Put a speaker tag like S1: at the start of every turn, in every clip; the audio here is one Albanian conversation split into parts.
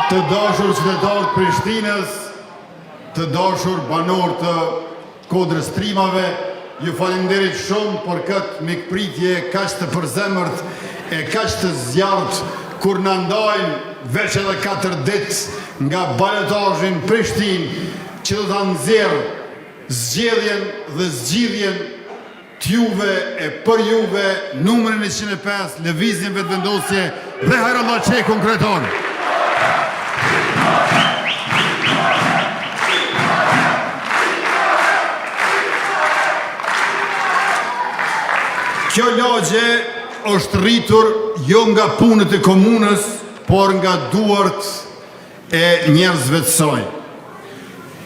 S1: Të dashur qytetarë të Prishtinës, të dashur banor të Kodrës Trimave, ju falenderit shumë për këtë mikpritje kaq të përzemërt e kaq të zjarrt kur na ndajnë veç edhe 4 ditë nga balotazhi Prishtinë që do ta nxjerrë zgjedhjen dhe zgjidhjen t'juve e për juve numrin 105 lëvizjen vetëvendosje dhe Hajrullah Çekun kryetar. Kjo lagje është rritur jo nga punët e komunës, por nga duart e njerëzve të saj.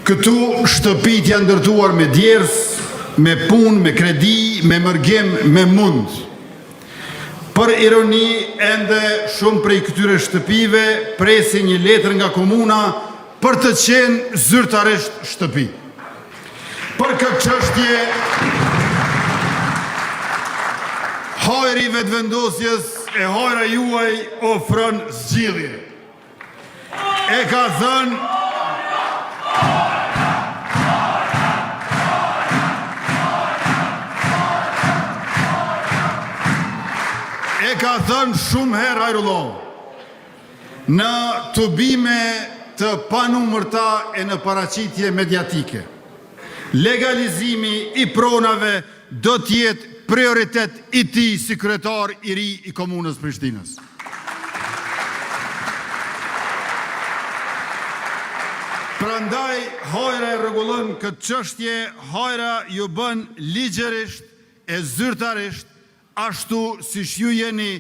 S1: Këtu shtëpit janë ndërtuar me djers, me punë, me kredi, me mërgim, me mund. Për ironi, ende shumë prej këtyre shtëpive presin një letër nga komuna për të qenë zyrtarisht shtëpi. Për këtë çështje, hajri vetëvendosjes e hajra juaj ofron zgjidhje. E ka thënë shumë herë Hajrullah, në tubime të panumërta e në paraqitje mediatike, legalizimi i pronave do t'jetë prioritet i tij si kryetar i ri i komunës Prishtinës. Prandaj hajra e rregullon këtë çështje, hajra ju bën ligjërisht e zyrtarisht ashtu siç ju jeni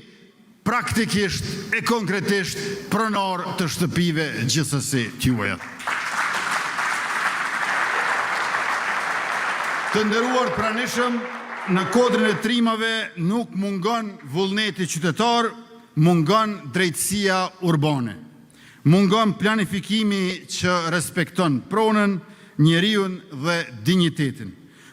S1: praktikisht e konkretisht pronar të shtëpive gjithsesi t'juaja. Të nderuar pranishëm, në Kodrën e Trimave nuk mungon vullneti qytetar, mungon drejtësia urbane. Mungon planifikimi që respekton pronën, njeriun dhe dinjitetin.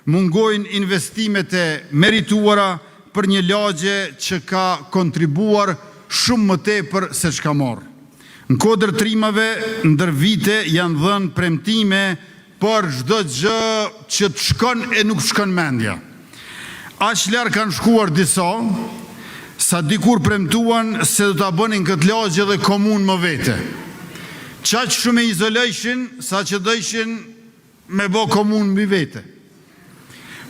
S1: Mungojnë investimet e merituara për një lagje që ka kontribuar shumë më tepër se çka mor. Në Kodrë Trimave ndër vite janë dhënë premtime për çdo gjë që të shkon e nuk shkon mendja. Aq larg kanë shkuar disa, sa dikur premtuan se do ta bënin këtë lagje dhe komunë më vete. Qaq shumë e izolojshin, sa që dojshin me bë komunë mbi vete.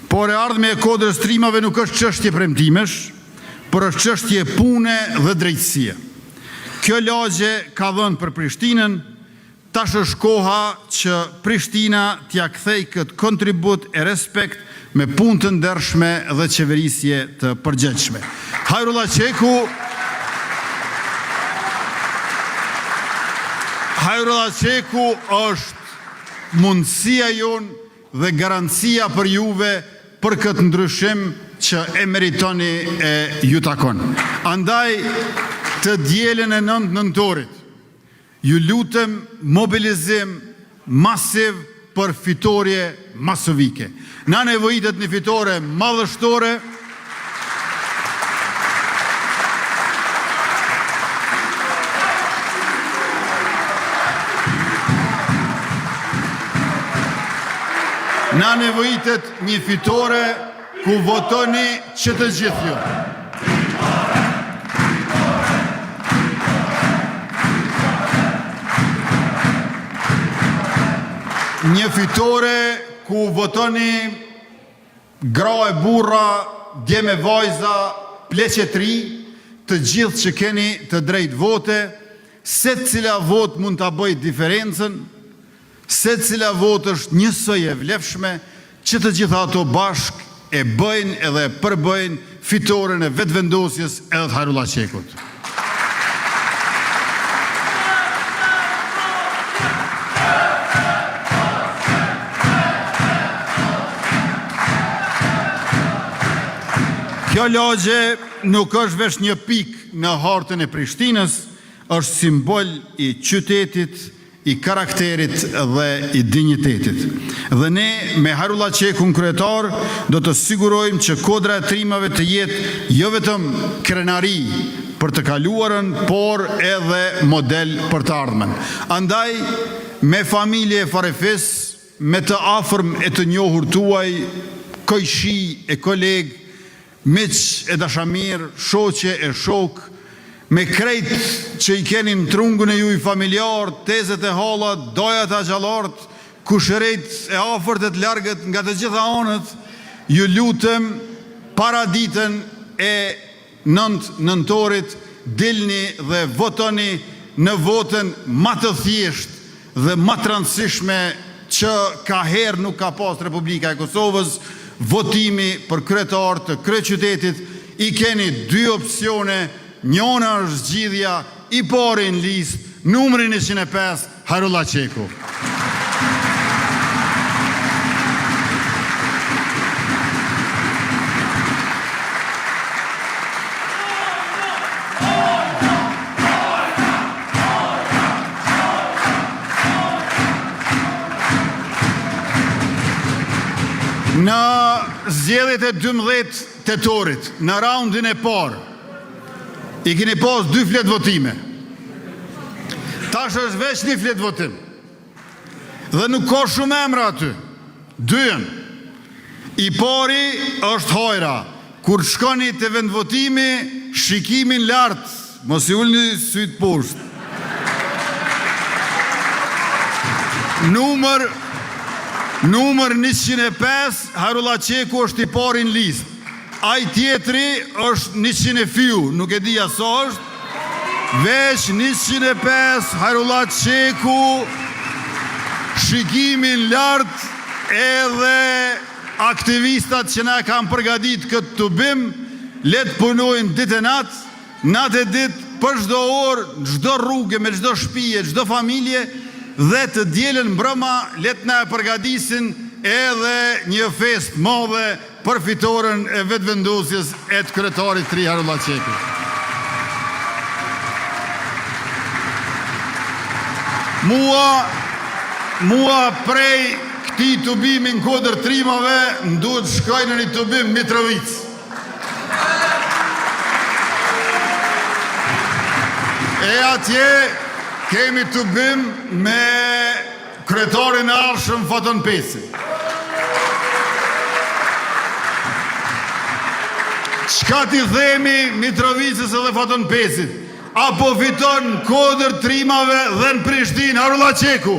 S1: Por e ardhmja e Kodrës Trimave nuk është çështje premtimesh, por është çështje pune dhe drejtësie. Kjo lagje ka dhënë për Prishtinën, tash është koha që Prishtina t'ja kthej këtë kontribut e respekt me punë të ndershme dhe qeverisje të përgjegjshme. Hajrullah Çeku është mundësia jonë dhe garancia për juve për këtë ndryshim që e meritoni e ju takon. Andaj të dielën e 9 nëntorit, ju lutem mobilizim masiv për fitorje masovike. Na nevojitet një fitore madhështore, na nevojitet një fitore ku votoni që të gjithë ju. Një fitore ku votoni gra e burra, dje me vajza, pleqe tri, të gjithë që keni të drejt vote, se cila vot mund të bëjt diferencën, se cila vot është njësoj e vlefshme, që të gjitha ato bashk e bëjnë edhe përbëjnë fitoren e vetëvendosjes edhe të Hajrullah Çekut. Kjo lagje nuk është veç një pik në hartën e Prishtinës, është simbol i qytetit, i karakterit dhe i dinjitetit. Dhe ne, me Hajrullah Çekun kryetar, do të sigurojmë që Kodra e Trimave të jetë jo vetëm krenari, për të kaluarën, por edhe model për të ardhmen. Andaj, me familje e Farefis, me të afërm e të njohur tuaj, kojshi e koleg, miq e dashamir, shoqe e shok, me krejt që i keni në trungun e juj familjar, tezet e hallat, dojat e gjallart, kushërejt e afërt e të largët nga të gjitha anët, ju lutem para ditën e 9 nëntorit, dilni dhe votoni në votën më të thjesht dhe më të rëndësishme që ka herë nuk ka pas Republika e Kosovës, votimi për kryetar të kryeqytetit. I keni 2 opsione, njëna është zgjidhja i pari në listë, numri 105, Hajrullah Qeku. Në zgjedhjet e 12 tetorit, në raundin e parë, i keni pas 2 fletë votime. Tash është veç 1 fletë votim. Dhe nuk ka shumë emra aty. 2. I pari është hajra. Kur shkoni të vendvotimi, shikimin lartë, mos i ulni syt poshtë. Numër 105, Hajrullah Qeku është i pari në listë. Ai tjetri është 100 e fiu, nuk e dija sa është. Veç 105, Hajrullah Qeku, shikimin lartë, edhe aktivistat që na kanë përgatit këtë të bim, letë punojnë ditë e natë e ditë, për çdo orë, çdo rrugë, me çdo shtëpi, çdo familje, dhe të dielën mbrëma letë na e përgatisin edhe një fest madhe për fitoren e vetëvendosjes e të kryetarit të ri Hajrullah Qeku. Mua prej këti të bimin kodër trimave, nduhet shkoj në një të bim Mitrovic. E atje kemi të bim me kryetarin e arshëm Faton Pesi. Qka ti themi Mitrovicës edhe Faton Pesit? Apo fiton kodër trimave dhe në Prishtinë Hajrullah Qeku?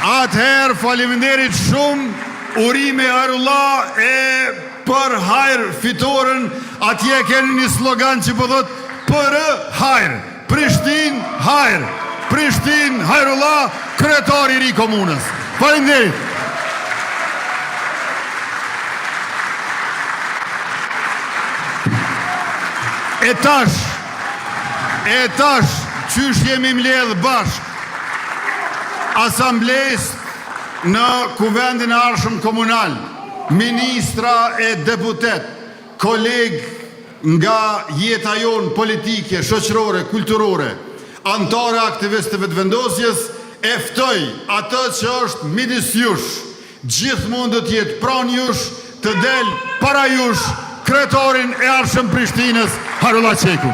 S1: Atëherë faleminderit shumë, urime Hajrullah e për hajrë fitoren, atje keni një slogan që përdojt për hajrë, Prishtinë hajrë, Prishtinë Hajrullah, kryetari i ri komunës. Faleminderit. E tash, qysh jemi mbledh bashk, asamblejës në kuvendin e arshëm komunal, ministra e deputet, koleg nga jeta jonë politike, shoqërore, kulturore, antare aktivistëve të vendosjes, eftoj atë që është midis jush, gjithmonë do të jetë pranë jush, të del para jush, kryetarin e arshëm Prishtinës, Hajrullah Qeku.